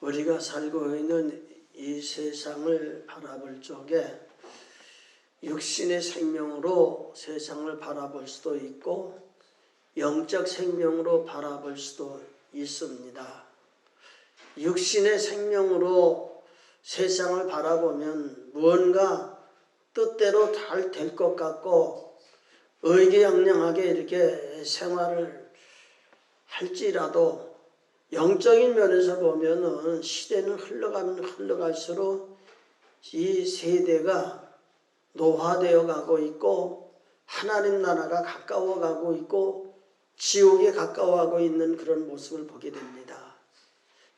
우리가 살고 있는 이 세상을 바라볼 적에 육신의 생명으로 세상을 바라볼 수도 있고 영적 생명으로 바라볼 수도 있습니다. 육신의 생명으로 세상을 바라보면 무언가 뜻대로 잘 될 것 같고 의기양양하게 이렇게 생활을 할지라도 영적인 면에서 보면은 시대는 흘러가면 흘러갈수록 이 세대가 노화되어 가고 있고 하나님 나라가 가까워 가고 있고 지옥에 가까워하고 있는 그런 모습을 보게 됩니다.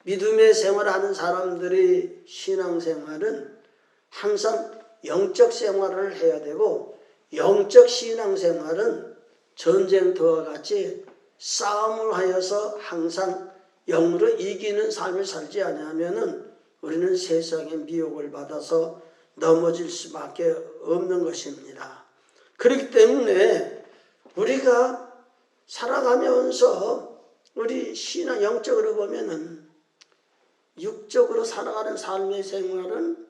믿음의 생활하는 사람들의 신앙생활은 항상 영적 생활을 해야 되고 영적 신앙생활은 전쟁터와 같이 싸움을 하여서 항상 영으로 이기는 삶을 살지 않으면은 우리는 세상의 미혹을 받아서 넘어질 수밖에 없는 것입니다. 그렇기 때문에 우리가 살아가면서 우리 신앙 영적으로 보면은 육적으로 살아가는 삶의 생활은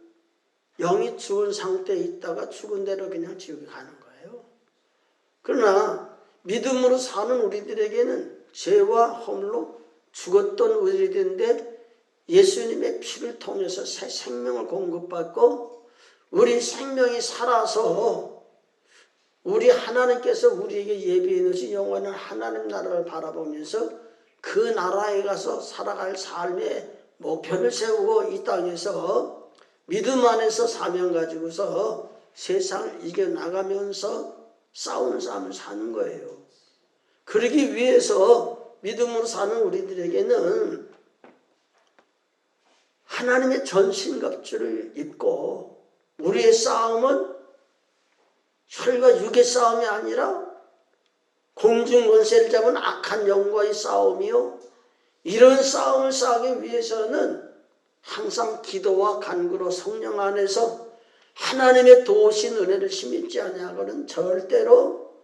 영이 죽은 상태에 있다가 죽은 대로 그냥 지옥에 가는 거예요. 그러나 믿음으로 사는 우리들에게는 죄와 허물로 죽었던 우리들인데 예수님의 피를 통해서 새 생명을 공급받고 우리 생명이 살아서 우리 하나님께서 우리에게 예비해 놓으신 영원한 하나님 나라를 바라보면서 그 나라에 가서 살아갈 삶의 목표를 세우고 이 땅에서 믿음 안에서 사명 가지고서 세상을 이겨나가면서 싸우는 삶을 사는 거예요. 그러기 위해서 믿음으로 사는 우리들에게는 하나님의 전신갑주를 입고 우리의 싸움은 혈과 육의 싸움이 아니라 공중권세를 잡은 악한 영과의 싸움이요. 이런 싸움을 싸우기 위해서는 항상 기도와 간구로 성령 안에서 하나님의 도우신 은혜를 힘입지 아니하고는 절대로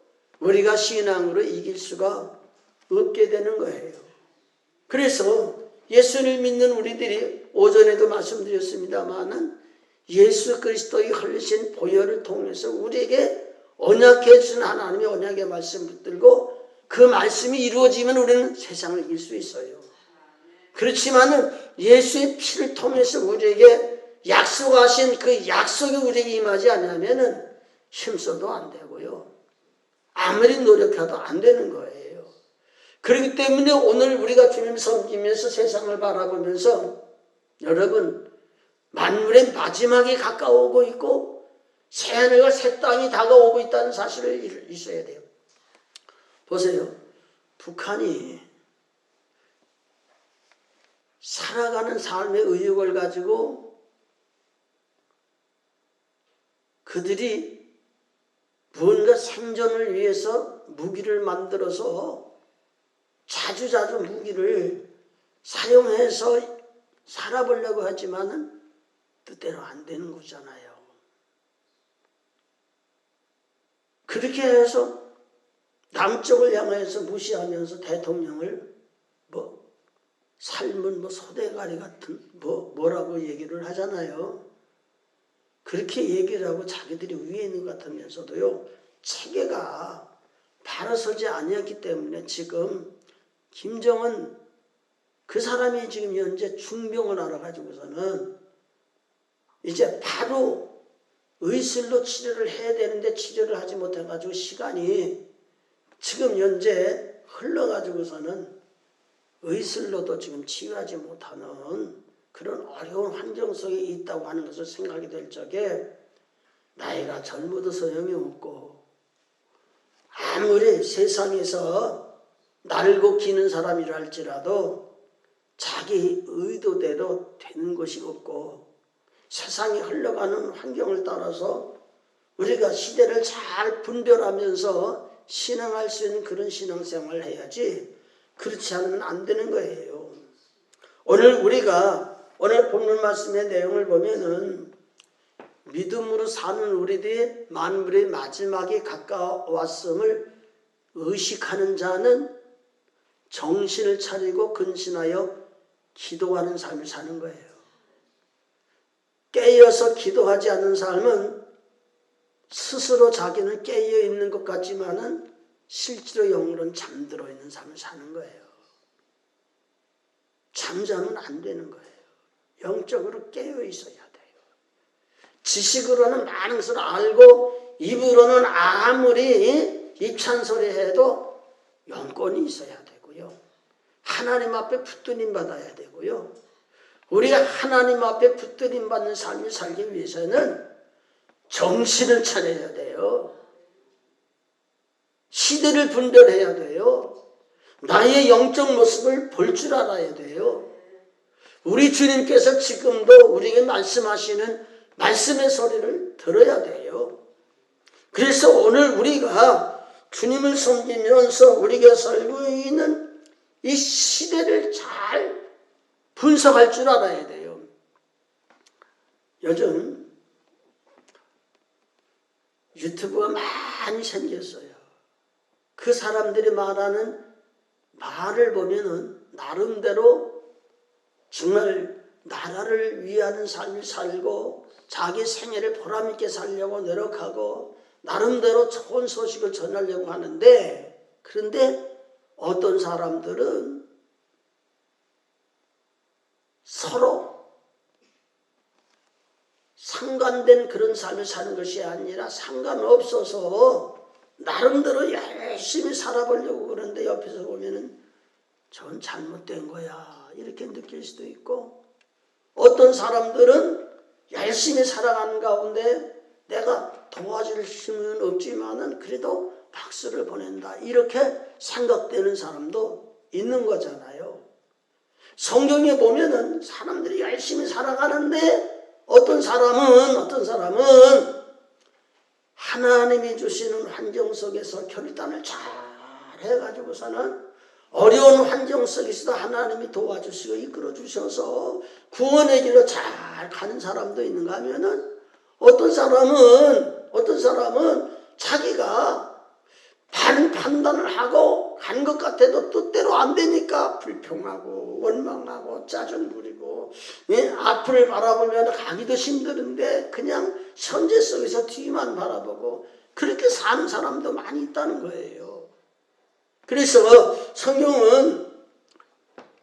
우리가 신앙으로 이길 수가 없게 되는 거예요. 그래서 예수를 믿는 우리들이 오전에도 말씀드렸습니다마는 예수 그리스도의 흘리신 보혈을 통해서 우리에게 언약해 주신 하나님의 언약의 말씀 붙들고 그 말씀이 이루어지면 우리는 세상을 이길 수 있어요. 그렇지만은 예수의 피를 통해서 우리에게 약속하신 그 약속이 우리에게 임하지 않으면은 힘써도 안 되고요. 아무리 노력해도 안 되는 거예요. 그렇기 때문에 오늘 우리가 주님 섬기면서 세상을 바라보면서 여러분 만물의 마지막이 가까워오고 있고 새하늘과 새 땅이 다가오고 있다는 사실을 있어야 돼요. 보세요. 북한이 살아가는 삶의 의욕을 가지고 그들이 무언가 생존을 위해서 무기를 만들어서 자주자주 무기를 사용해서 살아보려고 하지만은 뜻대로 안 되는 거잖아요. 그렇게 해서 남쪽을 향해서 무시하면서 대통령을 삶은 소대가리 같은 뭐라고 얘기를 하잖아요. 그렇게 얘기를 하고 자기들이 위에 있는 것 같으면서도요. 체계가 바로 서지 아니었기 때문에 지금 김정은 그 사람이 지금 현재 중병을 알아가지고서는 이제 바로 의술로 치료를 해야 되는데 치료를 하지 못해가지고 시간이 지금 현재 흘러가지고서는 의술로도 지금 치유하지 못하는 그런 어려운 환경 속에 있다고 하는 것을 생각이 될 적에 나이가 젊어도 소용이 없고 아무리 세상에서 날고 기는 사람이라 할지라도 자기 의도대로 되는 것이 없고 세상이 흘러가는 환경을 따라서 우리가 시대를 잘 분별하면서 신앙할 수 있는 그런 신앙생활을 해야지 그렇지 않으면 안 되는 거예요. 오늘 본문 말씀의 내용을 보면은 믿음으로 사는 우리들의 만물의 마지막이 가까웠음을 의식하는 자는 정신을 차리고 근신하여 기도하는 삶을 사는 거예요. 깨어서 기도하지 않는 삶은 스스로 자기는 깨어 있는 것 같지만은 실제로 영으로는 잠들어 있는 삶을 사는 거예요. 잠자면 안 되는 거예요. 영적으로 깨어 있어야 돼요. 지식으로는 많은 것을 알고 입으로는 아무리 입찬소리 해도 영권이 있어야 되고요. 하나님 앞에 붙들림 받아야 되고요. 우리가 하나님 앞에 붙들림 받는 삶을 살기 위해서는 정신을 차려야 돼요. 시대를 분별해야 돼요. 나의 영적 모습을 볼 줄 알아야 돼요. 우리 주님께서 지금도 우리에게 말씀하시는 말씀의 소리를 들어야 돼요. 그래서 오늘 우리가 주님을 섬기면서 우리가 살고 있는 이 시대를 잘 분석할 줄 알아야 돼요. 요즘 유튜브가 많이 생겼어요. 그 사람들이 말하는 말을 보면은 나름대로 정말 나라를 위하는 삶을 살고 자기 생애를 보람있게 살려고 노력하고 나름대로 좋은 소식을 전하려고 하는데, 그런데 어떤 사람들은 서로 상관된 그런 삶을 사는 것이 아니라 상관없어서 나름대로 열심히 살아보려고 그러는데 옆에서 보면은 전 잘못된 거야 이렇게 느낄 수도 있고, 어떤 사람들은 열심히 살아가는 가운데 내가 도와줄 힘은 없지만은 그래도 박수를 보낸다 이렇게 생각되는 사람도 있는 거잖아요. 성경에 보면은 사람들이 열심히 살아가는데 어떤 사람은 하나님이 주시는 환경 속에서 결단을 잘 해가지고서는 어려운 환경 속에서도 하나님이 도와주시고 이끌어 주셔서 구원의 길로 잘 가는 사람도 있는가 하면은 어떤 사람은 자기가 바른 판단을 하고 간 것 같아도 뜻대로 안 되니까 불평하고 원망하고 짜증 부리고 앞을 바라보면 가기도 힘드는데 그냥 현재 속에서 뒤만 바라보고 그렇게 사는 사람도 많이 있다는 거예요. 그래서 성경은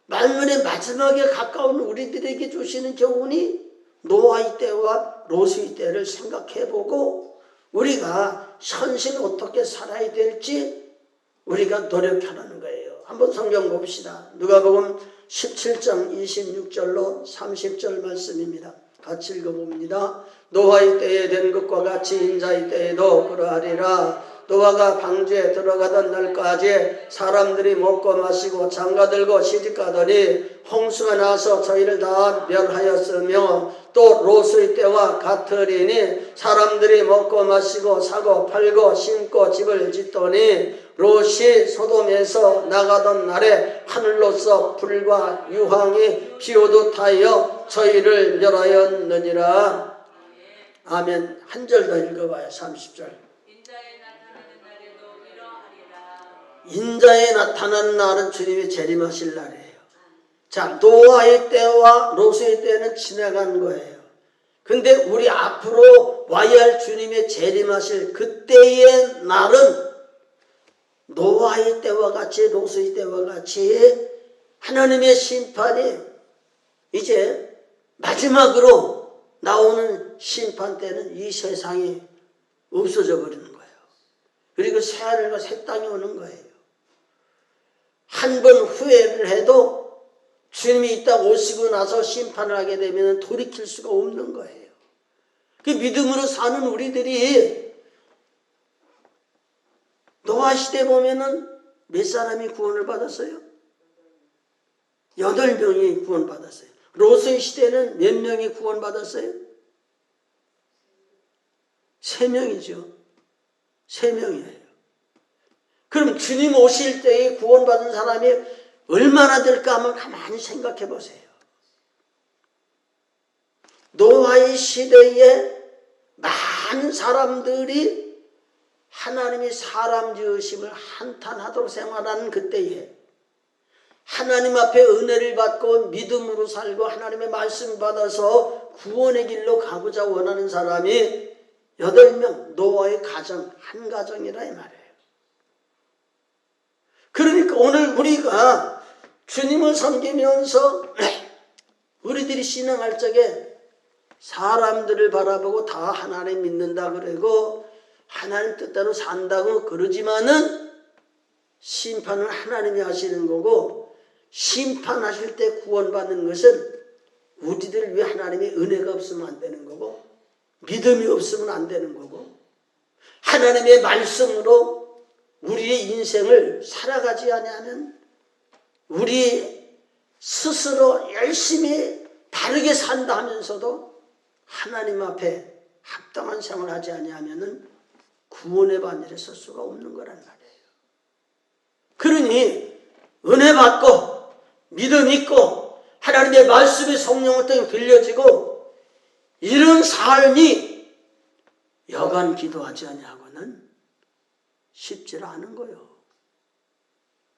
만물의 마지막에 가까운 우리들에게 주시는 교훈이 노아의 때와 롯의 때를 생각해보고 우리가 현실 어떻게 살아야 될지 우리가 노력하라는 거예요. 한번 성경 봅시다. 누가복음 17장 26절로 30절 말씀입니다. 같이 읽어봅니다. 노아의 때에 된 것과 같이 인자의 때에도 그러하리라. 노아가 방주에 들어가던 날까지 사람들이 먹고 마시고 장가들고 시집가더니 홍수가 나서 저희를 다 멸하였으며 또 롯의 때와 같으리니 사람들이 먹고 마시고 사고 팔고 심고 집을 짓더니 롯이 소돔에서 나가던 날에 하늘로서 불과 유황이 비오듯 하여 저희를 멸하였느니라. 아멘. 한 절 더 읽어봐요. 30절. 인자에 나타나는 날은 주님이 재림하실 날이에요. 자, 노아의 때와 롯의 때는 지나간 거예요. 근데 우리 앞으로 와야 할 주님의 재림하실 그때의 날은 노아의 때와 같이 롯의 때와 같이 하나님의 심판이 이제 마지막으로 나오는 심판 때는 이 세상이 없어져 버리는 거예요. 그리고 새 하늘과 새 땅이 오는 거예요. 한 번 후회를 해도 주님이 이따 오시고 나서 심판을 하게 되면 돌이킬 수가 없는 거예요. 그 믿음으로 사는 우리들이 노아 시대 보면은 몇 사람이 구원을 받았어요? 8명이 구원받았어요. 롯의 시대는 몇 명이 구원받았어요? 3명이죠. 3명이에요. 그럼 주님 오실 때에 구원받은 사람이 얼마나 될까 한번 가만히 생각해 보세요. 노아의 시대에 많은 사람들이 하나님이 사람 지으심을 한탄하도록 생활하는 그때에 하나님 앞에 은혜를 받고 믿음으로 살고 하나님의 말씀 받아서 구원의 길로 가고자 원하는 사람이 8명, 노아의 가정, 한 가정이라 이 말이에요. 그러니까 오늘 우리가 주님을 섬기면서 우리들이 신앙할 적에 사람들을 바라보고 다 하나님 믿는다 그러고 하나님 뜻대로 산다고 그러지만은 심판은 하나님이 하시는 거고, 심판하실 때 구원받는 것은 우리들 위해 하나님의 은혜가 없으면 안 되는 거고, 믿음이 없으면 안 되는 거고, 하나님의 말씀으로 우리의 인생을 살아가지 아니하면 우리 스스로 열심히 바르게 산다 하면서도 하나님 앞에 합당한 생활을 하지 아니하면은 구원의 반열에 설 수가 없는 거란 말이에요. 그러니 은혜 받고 믿음 있고 하나님의 말씀이 성령을 통해 들려지고 이런 삶이 여간 기도하지 아니하고는 쉽지 않은 거예요.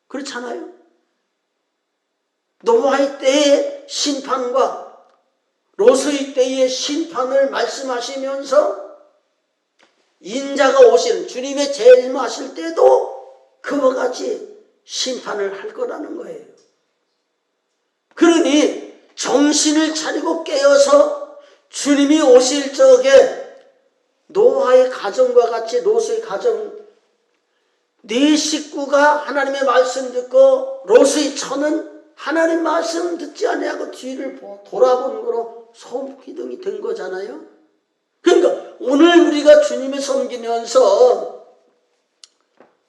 그렇잖아요. 노아의 때의 심판과 롯의 때의 심판을 말씀하시면서 인자가 오시는 주님의 재림하실 때도 그와 같이 심판을 할 거라는 거예요. 그러니 정신을 차리고 깨어서 주님이 오실 적에 노아의 가정과 같이 롯의 가정, 네 식구가 하나님의 말씀 듣고 롯의 처는 하나님 말씀 듣지 아니하고 뒤를 돌아보는 거로 소기둥이 된 거잖아요. 그러니까 오늘 우리가 주님을 섬기면서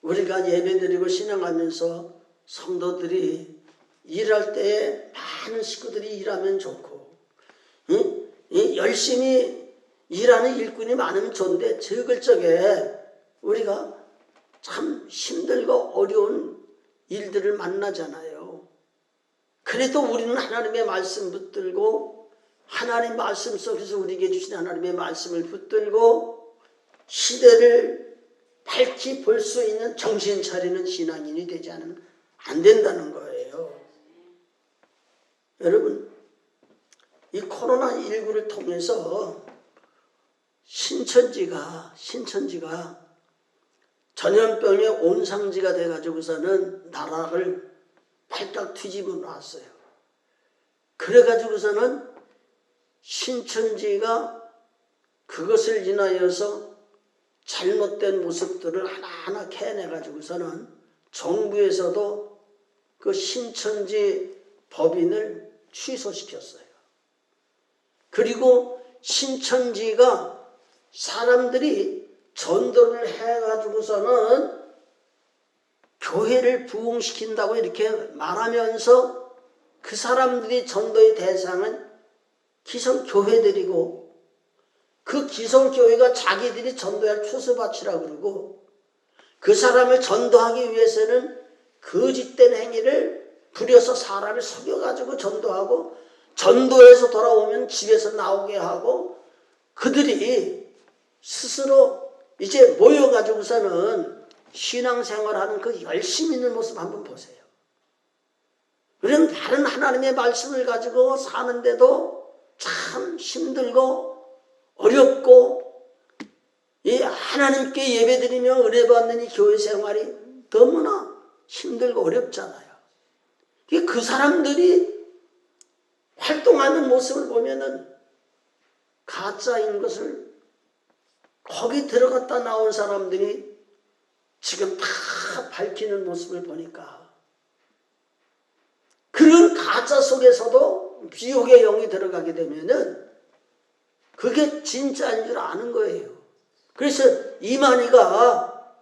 우리가 예배드리고 신앙하면서 성도들이 일할 때에 많은 식구들이 일하면 좋고, 열심히 일하는 일꾼이 많으면 좋은데 적을 적에 우리가 참 힘들고 어려운 일들을 만나잖아요. 그래도 우리는 하나님의 말씀 붙들고 하나님 말씀 속에서 우리에게 주신 하나님의 말씀을 붙들고 시대를 밝히 볼 수 있는 정신 차리는 신앙인이 되지 않으면 안 된다는 거예요. 여러분, 이 코로나19를 통해서 신천지가 전염병의 온상지가 돼가지고서는 나라를 팔딱 뒤집어 놨어요. 그래가지고서는 신천지가 그것을 인하여서 잘못된 모습들을 하나하나 캐내가지고서는 정부에서도 그 신천지 법인을 취소시켰어요. 그리고 신천지가 사람들이 전도를 해가지고서는 교회를 부흥시킨다고 이렇게 말하면서 그 사람들이 전도의 대상은 기성교회들이고 그 기성교회가 자기들이 전도할 추수밭이라고 그러고 그 사람을 전도하기 위해서는 거짓된 행위를 부려서 사람을 속여가지고 전도하고 전도해서 돌아오면 집에서 나오게 하고 그들이 스스로 이제 모여가지고서는 신앙생활하는 그 열심히 있는 모습 한번 보세요. 우리는 다른 하나님의 말씀을 가지고 사는데도 참 힘들고 어렵고 이 하나님께 예배드리며 은혜 받는 이 교회 생활이 너무나 힘들고 어렵잖아요. 그 사람들이 활동하는 모습을 보면은 가짜인 것을 거기 들어갔다 나온 사람들이 지금 다 밝히는 모습을 보니까 그런 가짜 속에서도 미혹의 영이 들어가게 되면은 그게 진짜인 줄 아는 거예요. 그래서 이만희가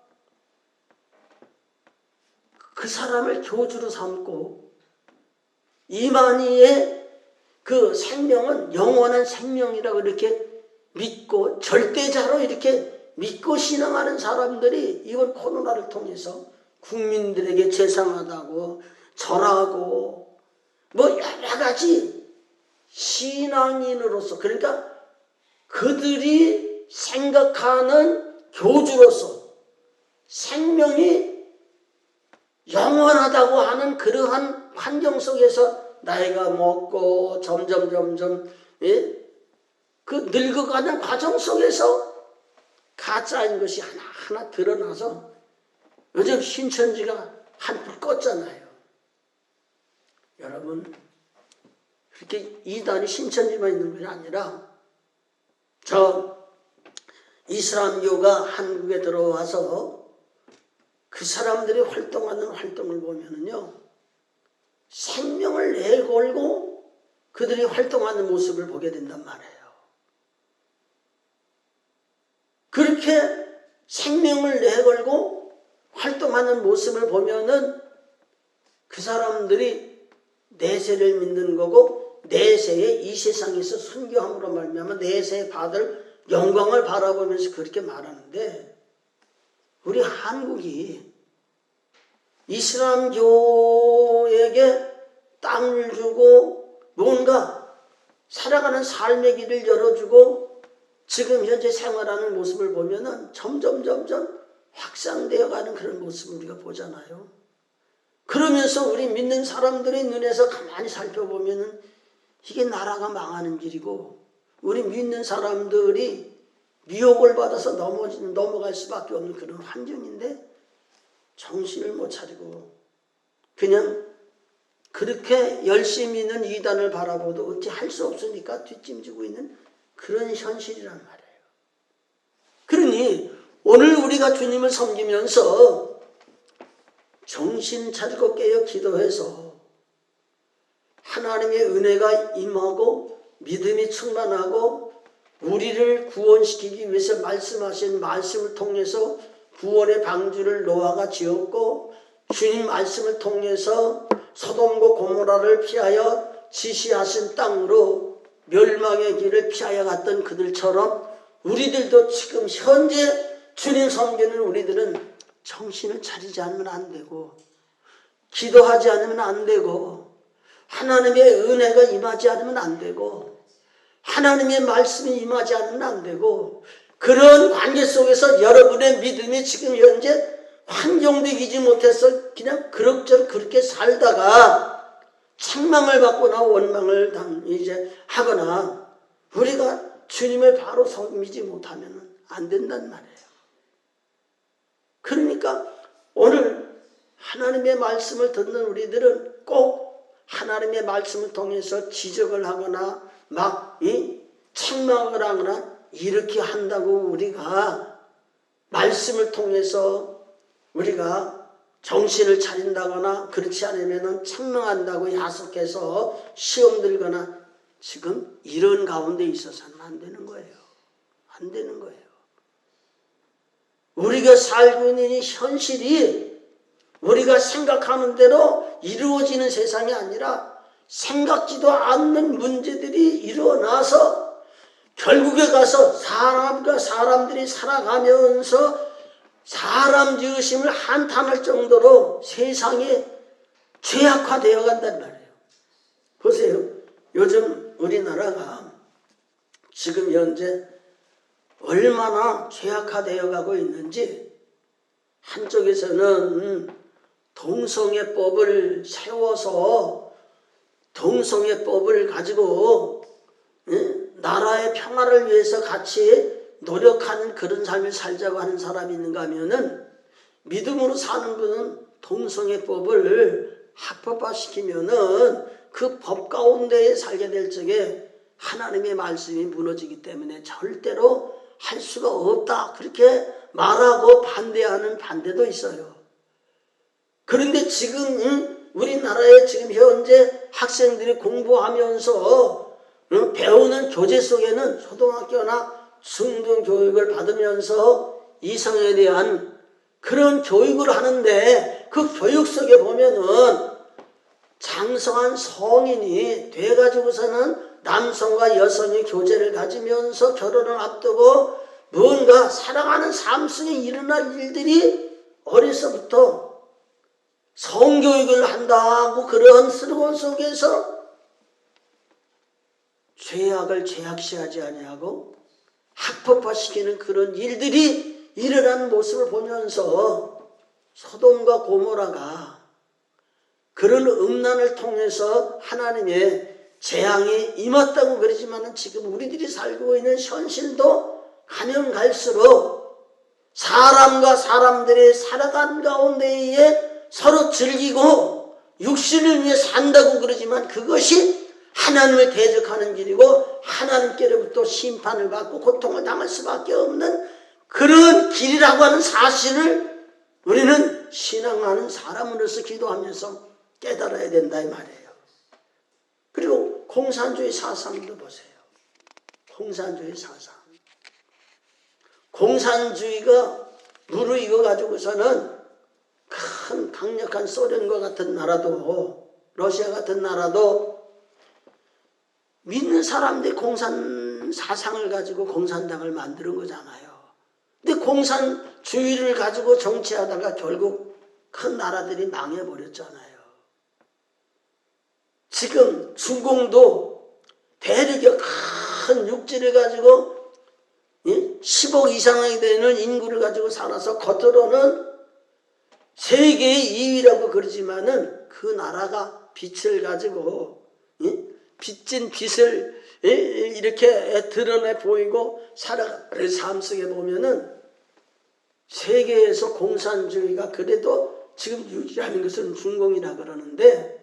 그 사람을 교주로 삼고 이만희의 그 생명은 영원한 생명이라고 이렇게 믿고 절대자로 이렇게 믿고 신앙하는 사람들이 이번 코로나를 통해서 국민들에게 죄송하다고 절하고 뭐 여러 가지 신앙인으로서 그러니까 그들이 생각하는 교주로서 생명이 영원하다고 하는 그러한 환경 속에서 나이가 먹고 점점 그 늙어가는 과정 속에서 가짜인 것이 하나하나 드러나서 요즘 신천지가 한풀 껐잖아요. 여러분, 그렇게 이단이 신천지만 있는 것이 아니라 이슬람교가 한국에 들어와서 그 사람들이 활동하는 활동을 보면은요, 생명을 내걸고 그들이 활동하는 모습을 보게 된단 말이에요. 그렇게 생명을 내걸고 활동하는 모습을 보면은 그 사람들이 내세를 믿는 거고, 내세에 이 세상에서 순교함으로 말미암아 내세에 받을 영광을 바라보면서 그렇게 말하는데, 우리 한국이 이슬람교에게 땅을 주고 뭔가 살아가는 삶의 길을 열어주고 지금 현재 생활하는 모습을 보면은 점점 확산되어 가는 그런 모습을 우리가 보잖아요. 그러면서 우리 믿는 사람들의 눈에서 가만히 살펴보면은 이게 나라가 망하는 길이고, 우리 믿는 사람들이 미혹을 받아서 넘어갈 수밖에 없는 그런 환경인데 정신을 못 차리고 그냥 그렇게 열심히 있는 이단을 바라보도 어찌 할 수 없으니까 뒷짐지고 있는 그런 현실이란 말이에요. 그러니 오늘 우리가 주님을 섬기면서 정신 차리고 깨어 기도해서 하나님의 은혜가 임하고 믿음이 충만하고 우리를 구원시키기 위해서 말씀하신 말씀을 통해서 구원의 방주를 노아가 지었고, 주님 말씀을 통해서 소돔과 고모라를 피하여 지시하신 땅으로 멸망의 길을 피하여 갔던 그들처럼 우리들도 지금 현재 주님 섬기는 우리들은 정신을 차리지 않으면 안 되고, 기도하지 않으면 안 되고, 하나님의 은혜가 임하지 않으면 안 되고, 하나님의 말씀이 임하지 않으면 안 되고, 그런 관계 속에서 여러분의 믿음이 지금 현재 환경도 이기지 못해서 그냥 그럭저럭 그렇게 살다가 책망을 받거나 원망을 하거나 우리가 주님을 바로 섬기지 못하면 안 된단 말이에요. 그러니까 오늘 하나님의 말씀을 듣는 우리들은 꼭 하나님의 말씀을 통해서 지적을 하거나 책망을 하거나 이렇게 한다고 우리가 말씀을 통해서 우리가 정신을 차린다거나 그렇지 않으면 책망한다고 야속해서 시험 들거나 지금 이런 가운데 있어서는 안 되는 거예요. 안 되는 거예요. 우리가 살고 있는 이 현실이 우리가 생각하는 대로 이루어지는 세상이 아니라 생각지도 않는 문제들이 일어나서 결국에 가서 사람들이 살아가면서 사람 지으심을 한탄할 정도로 세상이 죄악화되어 간단 말이에요. 보세요. 요즘 우리나라가 지금 현재 얼마나 죄악화되어 가고 있는지, 한쪽에서는 동성애법을 세워서 동성애법을 가지고 나라의 평화를 위해서 같이 노력하는 그런 삶을 살자고 하는 사람이 있는가 하면은, 믿음으로 사는 분은 동성애법을 합법화시키면은 그 법 가운데에 살게 될 적에 하나님의 말씀이 무너지기 때문에 절대로 할 수가 없다, 그렇게 말하고 반대하는 반대도 있어요. 그런데 지금 우리나라에 지금 현재 학생들이 공부하면서 배우는 교재 속에는 초등학교나 중등 교육을 받으면서 이성에 대한 그런 교육을 하는데, 그 교육 속에 보면은 장성한 성인이 돼가지고서는 남성과 여성의 교제를 가지면서 결혼을 앞두고 뭔가 살아가는 삶 속에 일어날 일들이 어려서부터 성교육을 한다고 그런 슬로건 속에서 죄악을 죄악시하지 아니하고 합법화시키는 그런 일들이 일어나는 모습을 보면서 소돔과 고모라가 그런 음란을 통해서 하나님의 재앙이 임했다고 그러지만 지금 우리들이 살고 있는 현실도 가면 갈수록 사람과 사람들이 살아가는 가운데에 서로 즐기고 육신을 위해 산다고 그러지만 그것이 하나님을 대적하는 길이고 하나님께로부터 심판을 받고 고통을 당할 수밖에 없는 그런 길이라고 하는 사실을 우리는 신앙하는 사람으로서 기도하면서 깨달아야 된다 이 말이에요. 그리고 공산주의 사상도 보세요. 공산주의 사상. 공산주의가 무르익어 가지고서는 큰 강력한 소련과 같은 나라도 러시아 같은 나라도 믿는 사람들이 공산 사상을 가지고 공산당을 만드는 거잖아요. 근데 공산주의를 가지고 정치하다가 결국 큰 나라들이 망해버렸잖아요. 지금 중공도 대륙의 큰 육지를 가지고 10억 이상이 되는 인구를 가지고 살아서 겉으로는 세계의 2위라고 그러지만은 그 나라가 빛을 가지고 빚진 빚을 이렇게 드러내 보이고 살아가는 삶 속에 보면은 세계에서 공산주의가 그래도 지금 유지하는 것은 중공이라 그러는데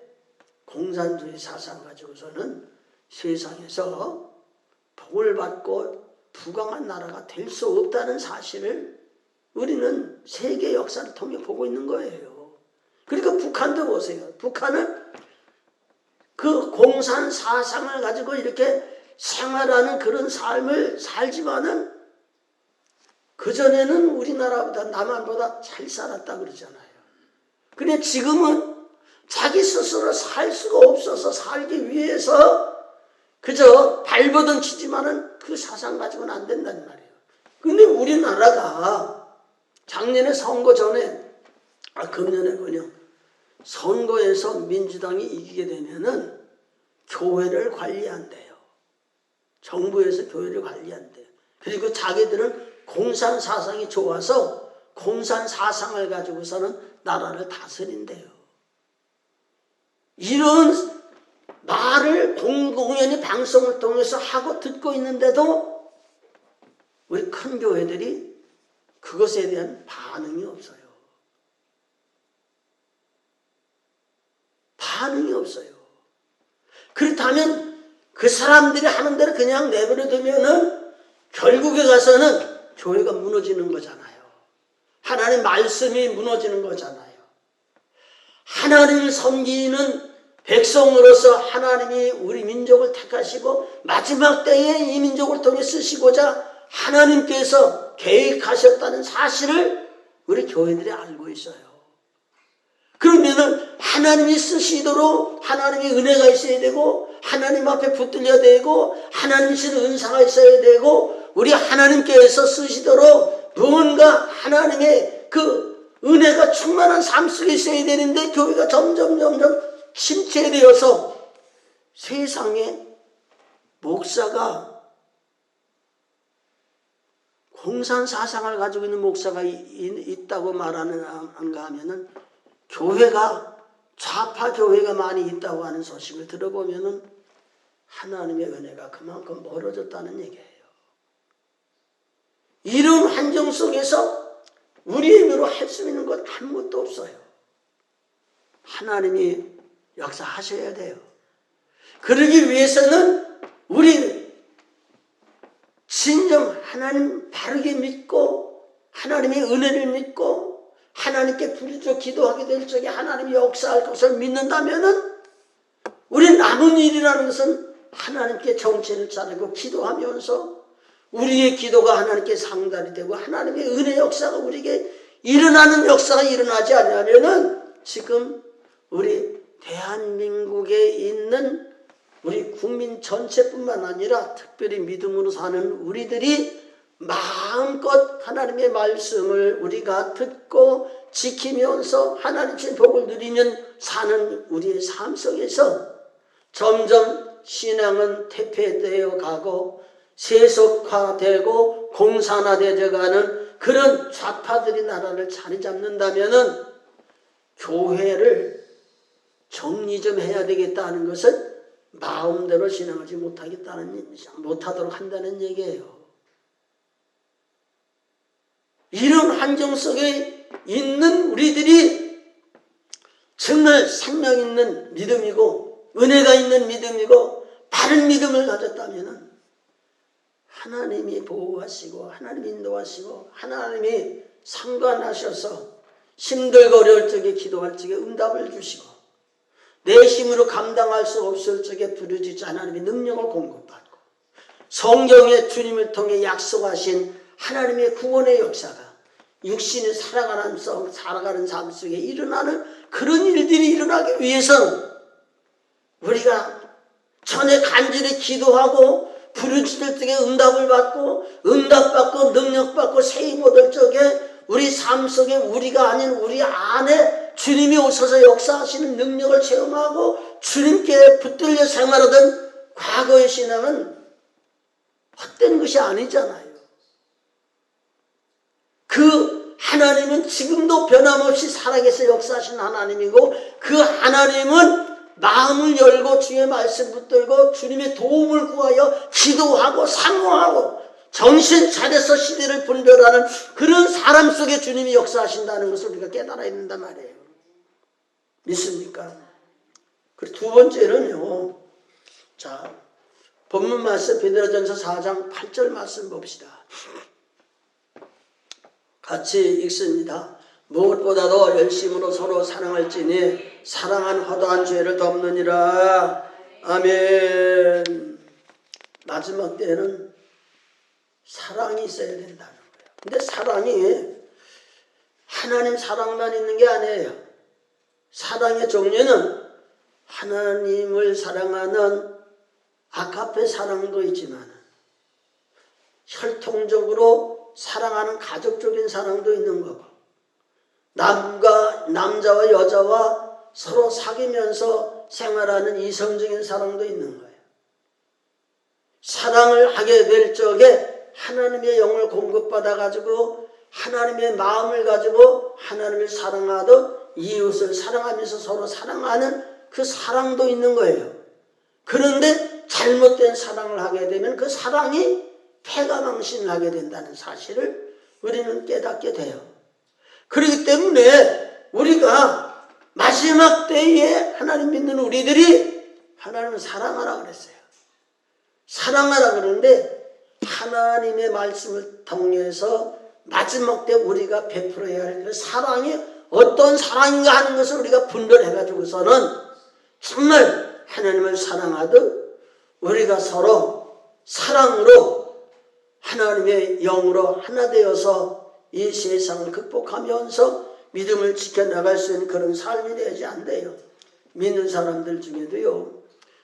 공산주의 사상 가지고서는 세상에서 복을 받고 부강한 나라가 될 수 없다는 사실을 우리는 세계 역사를 통해 보고 있는 거예요. 그러니까 북한도 보세요. 북한은 그 공산 사상을 가지고 이렇게 생활하는 그런 삶을 살지만은 그전에는 우리나라보다 남한보다 잘 살았다 그러잖아요. 근데 지금은 자기 스스로 살 수가 없어서 살기 위해서 그저 발버둥 치지만은 그 사상 가지고는 안 된단 말이에요. 근데 우리나라가 작년에 선거 전에 금년에군요. 선거에서 민주당이 이기게 되면은 교회를 관리한대요. 정부에서 교회를 관리한대요. 그리고 자기들은 공산 사상이 좋아서 공산 사상을 가지고서는 나라를 다스린대요. 이런 말을 공공연히 방송을 통해서 하고 듣고 있는데도 우리 큰 교회들이 그것에 대한 반응이 없어요. 반응이 없어요. 그렇다면 그 사람들이 하는 대로 그냥 내버려 두면은 결국에 가서는 교회가 무너지는 거잖아요. 하나님 말씀이 무너지는 거잖아요. 하나님을 섬기는 백성으로서 하나님이 우리 민족을 택하시고 마지막 때에 이 민족을 통해 쓰시고자 하나님께서 계획하셨다는 사실을 우리 교회들이 알고 있어요. 그러면은 하나님이 쓰시도록 하나님의 은혜가 있어야 되고 하나님 앞에 붙들려야 되고 하나님이 주는 은사가 있어야 되고 우리 하나님께서 쓰시도록 무언가 하나님의 그 은혜가 충만한 삶 속에 있어야 되는데 교회가 점점 침체되어서 세상에 목사가 공산 사상을 가지고 있는 목사가 있다고 말하는가 하면은 교회가 좌파 교회가 많이 있다고 하는 소식을 들어보면은 하나님의 은혜가 그만큼 멀어졌다는 얘기예요. 이런 환경 속에서 우리의 힘으로 할 수 있는 것 아무것도 없어요. 하나님이 역사하셔야 돼요. 그러기 위해서는 우리 진정 하나님 바르게 믿고 하나님의 은혜를 믿고 하나님께 부르짖어 기도하게 될 적에 하나님이 역사할 것을 믿는다면은 우리 남은 일이라는 것은 하나님께 정체를 차리고 기도하면서 우리의 기도가 하나님께 상달이 되고 하나님의 은혜 역사가 우리에게 일어나는 역사가 일어나지 않으면은 지금 우리 대한민국에 있는 우리 국민 전체뿐만 아니라 특별히 믿음으로 사는 우리들이 마음껏 하나님의 말씀을 우리가 듣고 지키면서 하나님 주신 복을 누리면 사는 우리의 삶 속에서 점점 신앙은 퇴폐되어 가고 세속화되고 공산화되어 가는 그런 좌파들이 나라를 자리 잡는다면은 교회를 정리 좀 해야 되겠다는 것은 마음대로 신앙하지 못하도록 한다는 얘기예요. 이런 환경 속에 있는 우리들이 정말 생명 있는 믿음이고 은혜가 있는 믿음이고 바른 믿음을 가졌다면 하나님이 보호하시고 하나님이 인도하시고 하나님이 상관하셔서 힘들고 어려울 적에 기도할 적에 응답을 주시고 내 힘으로 감당할 수 없을 적에 부르짖지 하나님의 능력을 공급받고 성경에 주님을 통해 약속하신 하나님의 구원의 역사가 육신이 살아가는 삶 속에 일어나는 그런 일들이 일어나기 위해서는 우리가 전에 간절히 기도하고 부르짖을 적에 응답을 받고 응답받고 능력받고 세임 얻을 적에 우리 삶 속에 우리가 아닌 우리 안에 주님이 오셔서 역사하시는 능력을 체험하고 주님께 붙들려 생활하던 과거의 신앙은 헛된 것이 아니잖아요. 그 하나님은 지금도 변함없이 살아계셔 역사하신 하나님이고 그 하나님은 마음을 열고 주의 말씀 붙들고 주님의 도움을 구하여 기도하고 사모하고 정신 차려서 시대를 분별하는 그런 사람 속에 주님이 역사하신다는 것을 우리가 깨달아야 된단 말이에요. 믿습니까? 그리고 두 번째는요. 자, 본문 말씀 베드로전서 4장 8절 말씀 봅시다. 같이 읽습니다. 무엇보다도 열심으로 서로 사랑할지니 사랑한 허다한 죄를 덮느니라. 아멘. 마지막 때에는 사랑이 있어야 된다는 거예요. 근데 사랑이 하나님 사랑만 있는 게 아니에요. 사랑의 종류는 하나님을 사랑하는 아가페 사랑도 있지만 혈통적으로 사랑하는 가족적인 사랑도 있는 거고 남자와 여자와 서로 사귀면서 생활하는 이성적인 사랑도 있는 거예요. 사랑을 하게 될 적에 하나님의 영을 공급받아 가지고 하나님의 마음을 가지고 하나님을 사랑하듯 이웃을 사랑하면서 서로 사랑하는 그 사랑도 있는 거예요. 그런데 잘못된 사랑을 하게 되면 그 사랑이 패가망신을 하게 된다는 사실을 우리는 깨닫게 돼요. 그렇기 때문에 우리가 마지막 때에 하나님 믿는 우리들이 하나님을 사랑하라 그랬어요. 사랑하라 그러는데 하나님의 말씀을 통해서 마지막 때 우리가 베풀어야 할 그 사랑이 어떤 사랑인가 하는 것을 우리가 분별해가지고서는 정말 하나님을 사랑하듯 우리가 서로 사랑으로 하나님의 영으로 하나 되어서 이 세상을 극복하면서 믿음을 지켜나갈 수 있는 그런 삶이 되지 않대요. 믿는 사람들 중에도요.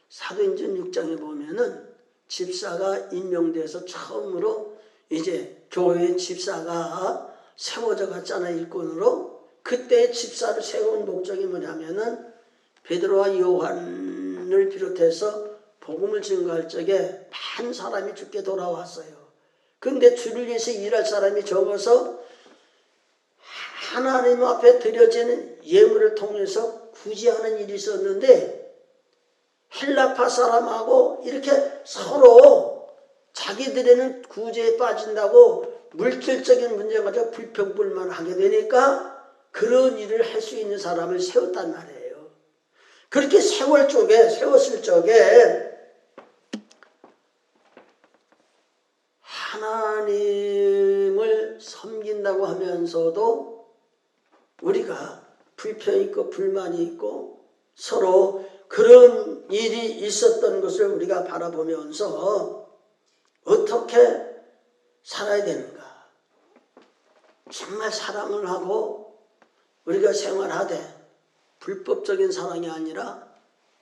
사도행전 6장에 보면은 집사가 임명돼서 처음으로 이제 교회 집사가 세워져 갔잖아요. 일꾼으로. 그때 집사를 세운 목적이 뭐냐면은 베드로와 요한을 비롯해서 복음을 증거할 적에 많은 사람이 죽게 돌아왔어요. 그런데 주를 위해서 일할 사람이 적어서 하나님 앞에 드려지는 예물을 통해서 구제하는 일이 있었는데 헬라파 사람하고 이렇게 서로 자기들에는 구제에 빠진다고 물질적인 문제 가지고 불평불만하게 되니까 그런 일을 할 수 있는 사람을 세웠단 말이에요. 그렇게 세웠을 적에 하나님을 섬긴다고 하면서도 우리가 불평이 있고 불만이 있고 서로 그런 일이 있었던 것을 우리가 바라보면서 어떻게 살아야 되는가. 정말 사랑을 하고 우리가 생활하되 불법적인 사랑이 아니라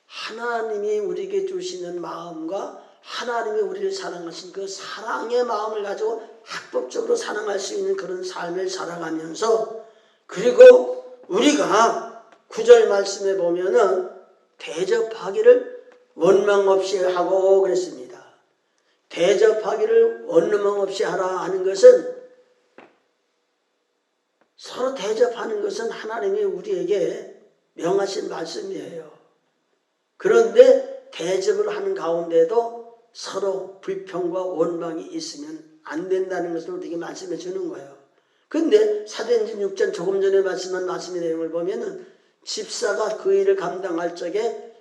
하나님이 우리에게 주시는 마음과 하나님이 우리를 사랑하신 그 사랑의 마음을 가지고 합법적으로 사랑할 수 있는 그런 삶을 살아가면서 그리고 우리가 9절 말씀에 보면은 대접하기를 원망 없이 하고 그랬습니다. 대접하기를 원망 없이 하라 하는 것은 서로 대접하는 것은 하나님이 우리에게 명하신 말씀이에요. 그런데 대접을 하는 가운데도 서로 불평과 원망이 있으면 안 된다는 것을 우리에게 말씀해 주는 거예요. 그런데 사도행전 6장 조금 전에 말씀한 말씀의 내용을 보면은 집사가 그 일을 감당할 적에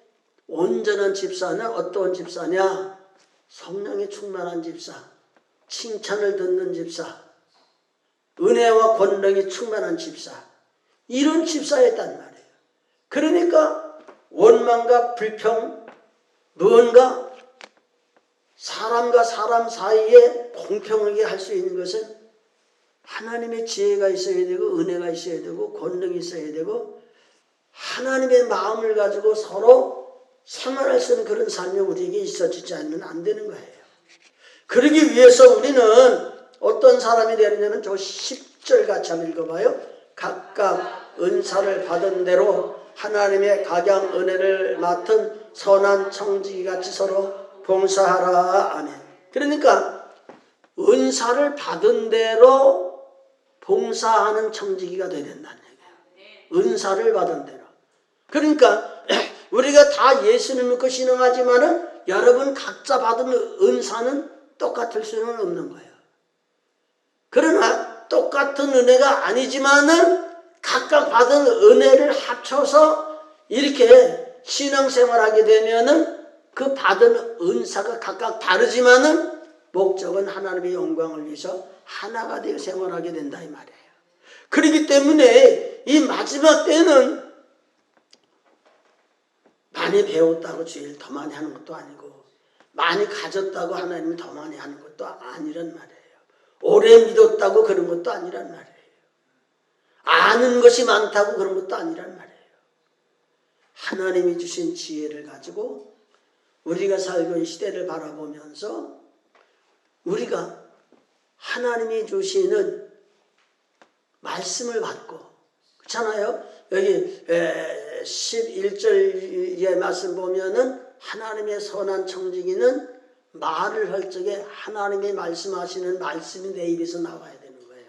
온전한 집사는 어떤 집사냐? 성령에 충만한 집사, 칭찬을 듣는 집사, 은혜와 권능이 충만한 집사, 이런 집사였단 말이에요. 그러니까 원망과 불평, 무언가 사람과 사람 사이에 공평하게 할 수 있는 것은 하나님의 지혜가 있어야 되고 은혜가 있어야 되고 권능이 있어야 되고 하나님의 마음을 가지고 서로 생활할 수 있는 그런 삶이 우리에게 있어지지 않으면 안 되는 거예요. 그러기 위해서 우리는 어떤 사람이 되느냐면 저 10절 같이 한번 읽어봐요. 각각 은사를 받은 대로 하나님의 각양 은혜를 맡은 선한 청지기 같이 서로 봉사하라. 아멘. 그러니까 은사를 받은 대로 봉사하는 청지기가 되야 된다는 얘기예요. 은사를 받은 대로. 그러니까 우리가 다 예수님을 믿고 신앙하지만은 여러분 각자 받은 은사는 똑같을 수는 없는 거예요. 그러나 똑같은 은혜가 아니지만은 각각 받은 은혜를 합쳐서 이렇게 신앙생활하게 되면은 그 받은 은사가 각각 다르지만은 목적은 하나님의 영광을 위해서 하나가 되어 생활하게 된다 이 말이에요. 그렇기 때문에 이 마지막 때는 많이 배웠다고 주일 더 많이 하는 것도 아니고 많이 가졌다고 하나님을 더 많이 하는 것도 아니란 말이에요. 오래 믿었다고 그런 것도 아니란 말이에요. 아는 것이 많다고 그런 것도 아니란 말이에요. 하나님이 주신 지혜를 가지고 우리가 살고 있는 시대를 바라보면서 우리가 하나님이 주시는 말씀을 받고 그렇잖아요. 여기 11절의 말씀 보면은 하나님의 선한 청지기는 말을 할 적에 하나님이 말씀하시는 말씀이 내 입에서 나와야 되는 거예요.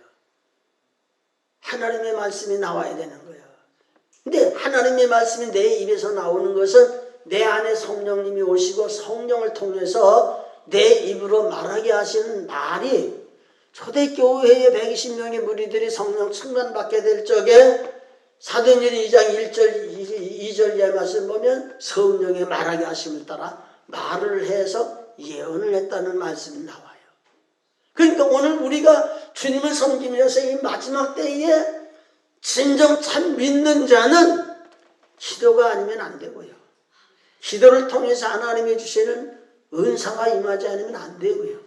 하나님의 말씀이 나와야 되는 거예요. 근데 하나님의 말씀이 내 입에서 나오는 것은 내 안에 성령님이 오시고 성령을 통해서 내 입으로 말하게 하시는 말이 초대교회의 120명의 무리들이 성령 충만받게 될 적에 사도행전 2장 1절 2절의 말씀 보면 성령의 말하게 하심을 따라 말을 해서 예언을 했다는 말씀이 나와요. 그러니까 오늘 우리가 주님을 섬기면서 이 마지막 때에 진정 참 믿는 자는 기도가 아니면 안 되고요. 기도를 통해서 하나님이 주시는 은사가 임하지 않으면 안 되고요.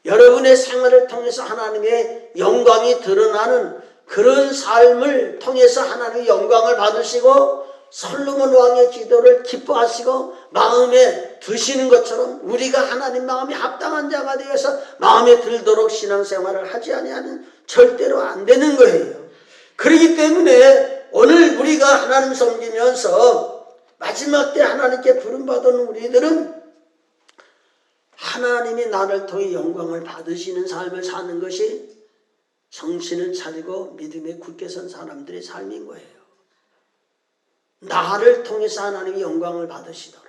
여러분의 생활을 통해서 하나님의 영광이 드러나는 그런 삶을 통해서 하나님의 영광을 받으시고 솔로몬 왕의 기도를 기뻐하시고 마음에 드시는 것처럼 우리가 하나님 마음에 합당한 자가 되어서 마음에 들도록 신앙생활을 하지 아니하면 절대로 안 되는 거예요. 그렇기 때문에 오늘 우리가 하나님 섬기면서 마지막 때 하나님께 부름받은 우리들은 하나님이 나를 통해 영광을 받으시는 삶을 사는 것이 정신을 차리고 믿음에 굳게 선 사람들의 삶인 거예요. 나를 통해서 하나님이 영광을 받으시도록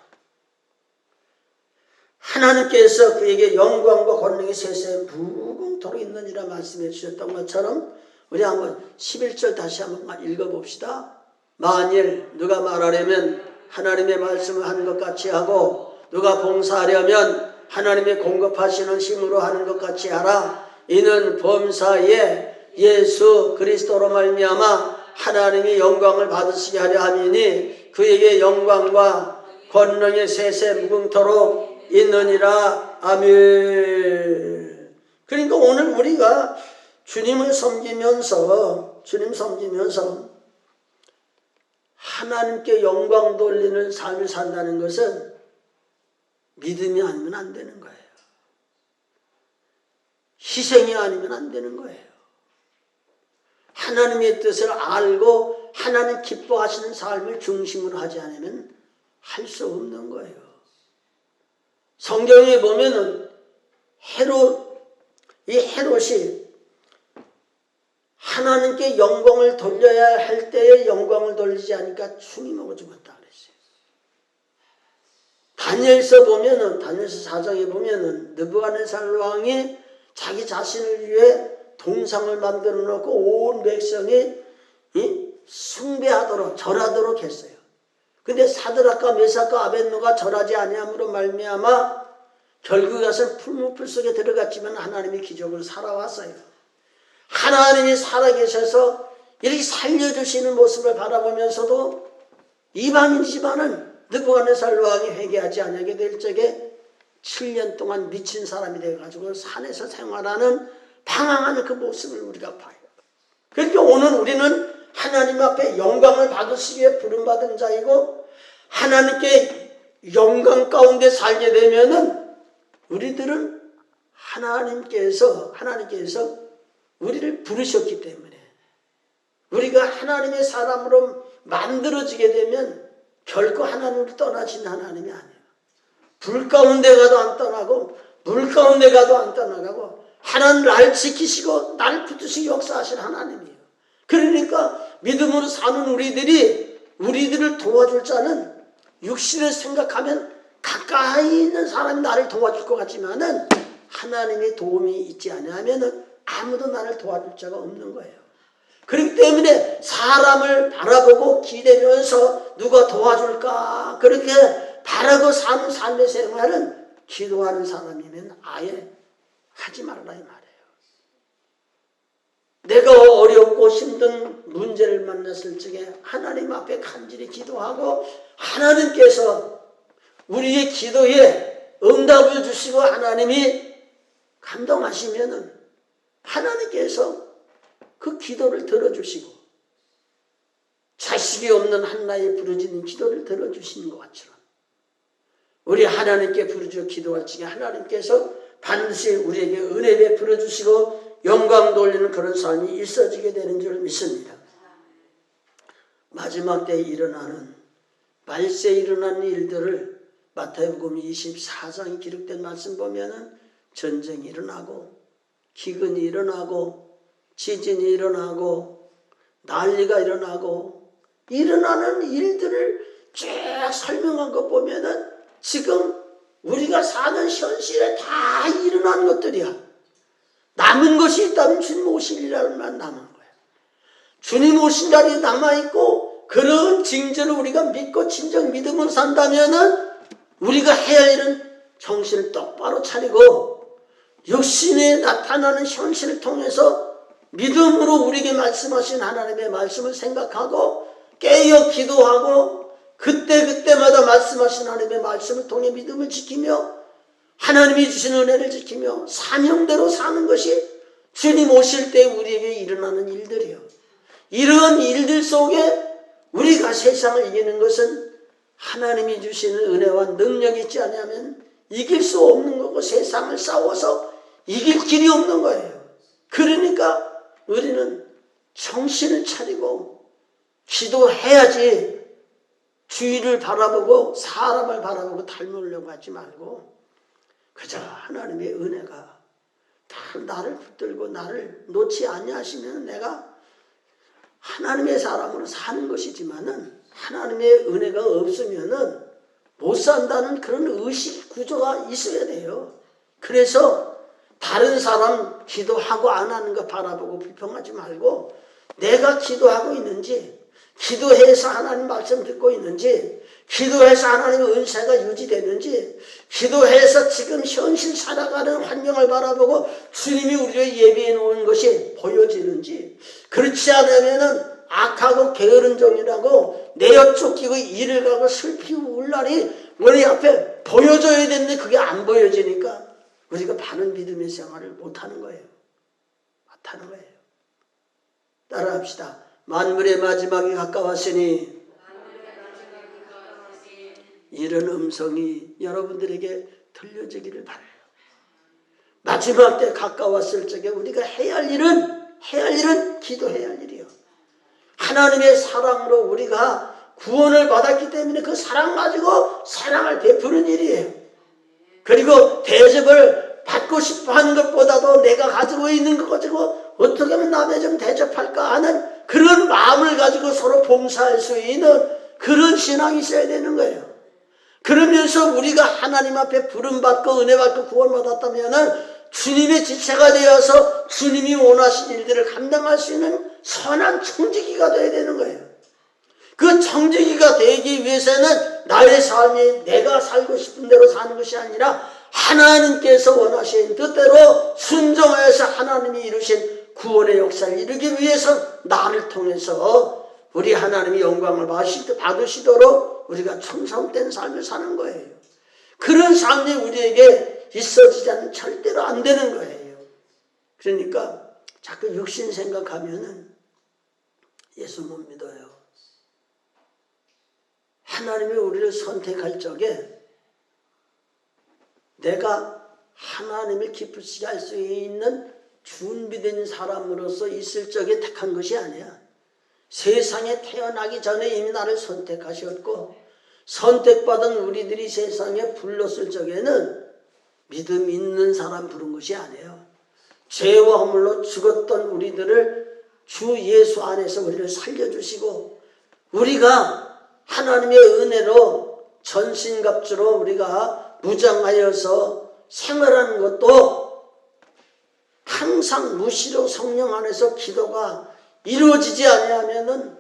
하나님께서 그에게 영광과 권능이 세세 무궁토록 있느니라 말씀해 주셨던 것처럼 우리 한번 11절 다시 한번 읽어봅시다. 만일 누가 말하려면 하나님의 말씀을 하는 것 같이 하고 누가 봉사하려면 하나님의 공급하시는 힘으로 하는 것 같이 하라. 이는 범사에 예수 그리스도로 말미암아 하나님이 영광을 받으시게 하려 함이니 그에게 영광과 권능의 세세 무궁토록 있느니라. 아멘. 그러니까 오늘 우리가 주님을 섬기면서 하나님께 영광 돌리는 삶을 산다는 것은 믿음이 아니면 안 되는 거예요. 희생이 아니면 안 되는 거예요. 하나님의 뜻을 알고 하나님 기뻐하시는 삶을 중심으로 하지 않으면 할 수 없는 거예요. 성경에 보면은 헤롯이 하나님께 영광을 돌려야 할 때에 영광을 돌리지 않으니까 죽임하고 죽었다 그랬어요. 다니엘서 보면은, 다니엘서 4장에 보면은 느부갓네살 왕이 자기 자신을 위해 동상을 만들어 놓고 온 백성이 숭배하도록 절하도록 했어요. 근데 사드락과 메삭과 아벳노가 절하지 아니함으로 말미암아 결국에 가서 풀무풀 속에 들어갔지만 하나님의 기적을 살아왔어요. 하나님이 살아계셔서 이렇게 살려주시는 모습을 바라보면서도 이방인이지만은 느부갓네살 왕이 회개하지 아니하게 될 적에 7년 동안 미친 사람이 되어가지고 산에서 생활하는 방황하는 그 모습을 우리가 봐요. 그러니까 오늘 우리는 하나님 앞에 영광을 받으시기 위해 부름받은 자이고 하나님께 영광 가운데 살게 되면은 우리들은 하나님께서 우리를 부르셨기 때문에 우리가 하나님의 사람으로 만들어지게 되면 결코 하나님을 떠나신 하나님이 아니에요. 불 가운데 가도 안 떠나고 물 가운데 가도 안 떠나가고 하나님 날 지키시고 날 붙드시고 역사하신 하나님이에요. 그러니까 믿음으로 사는 우리들을 도와줄 자는 육신을 생각하면 가까이 있는 사람이 나를 도와줄 것 같지만은 하나님의 도움이 있지 않으면 아무도 나를 도와줄 자가 없는 거예요. 그렇기 때문에 사람을 바라보고 기대면서 누가 도와줄까 그렇게 바라고 사는 삶의 생활은 기도하는 사람이면 아예 하지 말라 이 말이에요. 내가 어렵고 힘든 문제를 만났을 적에 하나님 앞에 간절히 기도하고 하나님께서 우리의 기도에 응답을 주시고 하나님이 감동하시면은 하나님께서 그 기도를 들어주시고 자식이 없는 한나의 부르짖는 기도를 들어주시는 것 것처럼 우리 하나님께 부르짖어 기도할 적에 하나님께서 반드시 우리에게 은혜 베풀어 주시고 영광 돌리는 그런 삶이 있어지게 되는 줄 믿습니다. 마지막 때에 일어나는 말세에 일어나는 일들을 마태복음 24장에 기록된 말씀 보면은 전쟁이 일어나고 기근이 일어나고 지진이 일어나고 난리가 일어나고 일어나는 일들을 쭉 설명한 것 보면은 지금 우리가 사는 현실에 다 일어난 것들이야. 남은 것이 있다면 주님 오실 날만 남은 거야. 주님 오신 날이 남아있고 그런 징조를 우리가 믿고 진정 믿음으로 산다면은 우리가 해야 할 일은 정신을 똑바로 차리고 육신에 나타나는 현실을 통해서 믿음으로 우리에게 말씀하신 하나님의 말씀을 생각하고 깨어 기도하고 그때마다 말씀하신 하나님의 말씀을 통해 믿음을 지키며 하나님이 주신 은혜를 지키며 사명대로 사는 것이 주님 오실 때 우리에게 일어나는 일들이요. 이런 일들 속에 우리가 세상을 이기는 것은 하나님이 주시는 은혜와 능력이 있지 않으면 이길 수 없는 거고 세상을 싸워서 이길 길이 없는 거예요. 그러니까 우리는 정신을 차리고 기도해야지 주위를 바라보고 사람을 바라보고 닮으려고 하지 말고 그저 하나님의 은혜가 다 나를 붙들고 나를 놓지 아니하시면 내가 하나님의 사람으로 사는 것이지만은 하나님의 은혜가 없으면은 못 산다는 그런 의식 구조가 있어야 돼요. 그래서 다른 사람 기도하고 안 하는 거 바라보고 불평하지 말고 내가 기도하고 있는지 기도해서 하나님 말씀 듣고 있는지 기도해서 하나님의 은혜가 유지되는지 기도해서 지금 현실 살아가는 환경을 바라보고 주님이 우리를 예비해 놓은 것이 보여지는지 그렇지 않으면은 악하고 게으른 종이라고 내어 쫓기고 일을 가고 슬피고 울 날이 우리 앞에 보여줘야 되는데 그게 안 보여지니까 우리가 바른 믿음의 생활을 못하는 거예요. 못하는 거예요. 따라합시다. 만물의 마지막이 가까웠으니 이런 음성이 여러분들에게 들려지기를 바라요. 마지막 때 가까웠을 적에 우리가 해야 할 일은 기도해야 할 일이요. 하나님의 사랑으로 우리가 구원을 받았기 때문에 그 사랑 가지고 사랑을 베푸는 일이에요. 그리고 대접을 받고 싶어 하는 것보다도 내가 가지고 있는 거 가지고 어떻게 하면 남의 좀 대접할까 하는 그런 마음을 가지고 서로 봉사할 수 있는 그런 신앙이 있어야 되는 거예요. 그러면서 우리가 하나님 앞에 부름받고 은혜받고 구원받았다면 주님의 지체가 되어서 주님이 원하신 일들을 감당할 수 있는 선한 청지기가 되어야 되는 거예요. 그 청지기가 되기 위해서는 나의 삶이 내가 살고 싶은 대로 사는 것이 아니라 하나님께서 원하신 뜻대로 순종하여서 하나님이 이루신 구원의 역사를 이루기 위해서 나를 통해서 우리 하나님이 영광을 받으시도록 우리가 충성된 삶을 사는 거예요. 그런 삶이 우리에게 있어지지 않으면 절대로 안 되는 거예요. 그러니까 자꾸 육신 생각하면은 예수 못 믿어요. 하나님이 우리를 선택할 적에 내가 하나님을 기쁘시게 할 수 있는 준비된 사람으로서 있을 적에 택한 것이 아니야. 세상에 태어나기 전에 이미 나를 선택하셨고 선택받은 우리들이 세상에 불렀을 적에는 믿음 있는 사람 부른 것이 아니에요. 죄와 허물로 죽었던 우리들을 주 예수 안에서 우리를 살려주시고 우리가 하나님의 은혜로 전신갑주로 우리가 무장하여서 생활하는 것도 항상 무시로 성령 안에서 기도가 이루어지지 아니하면은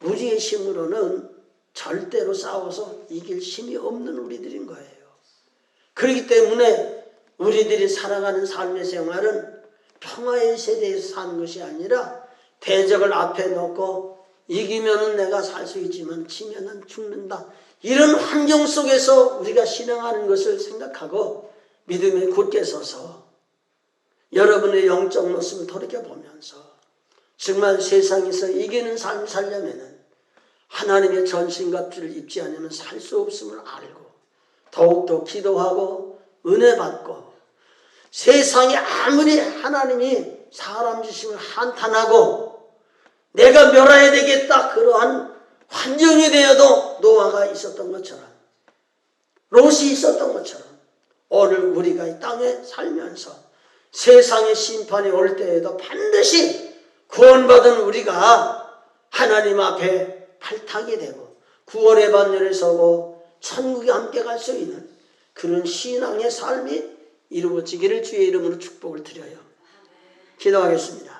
우리의 힘으로는 절대로 싸워서 이길 힘이 없는 우리들인 거예요. 그렇기 때문에 우리들이 살아가는 삶의 생활은 평화의 세대에서 사는 것이 아니라 대적을 앞에 놓고 이기면은 내가 살 수 있지만 지면은 죽는다. 이런 환경 속에서 우리가 신앙하는 것을 생각하고 믿음에 굳게 서서 여러분의 영적 모습을 돌이켜보면서 정말 세상에서 이기는 삶을 살려면은 하나님의 전신갑주를 입지 않으면 살 수 없음을 알고 더욱더 기도하고 은혜 받고 세상에 아무리 하나님이 사람 주심을 한탄하고 내가 멸해야 되겠다 그러한 환경이 되어도 노아가 있었던 것처럼 롯이 있었던 것처럼 오늘 우리가 이 땅에 살면서 세상의 심판이 올 때에도 반드시 구원받은 우리가 하나님 앞에 발탁이 되고 구원의 반열에 서고 천국에 함께 갈 수 있는 그런 신앙의 삶이 이루어지기를 주의 이름으로 축복을 드려요. 기도하겠습니다.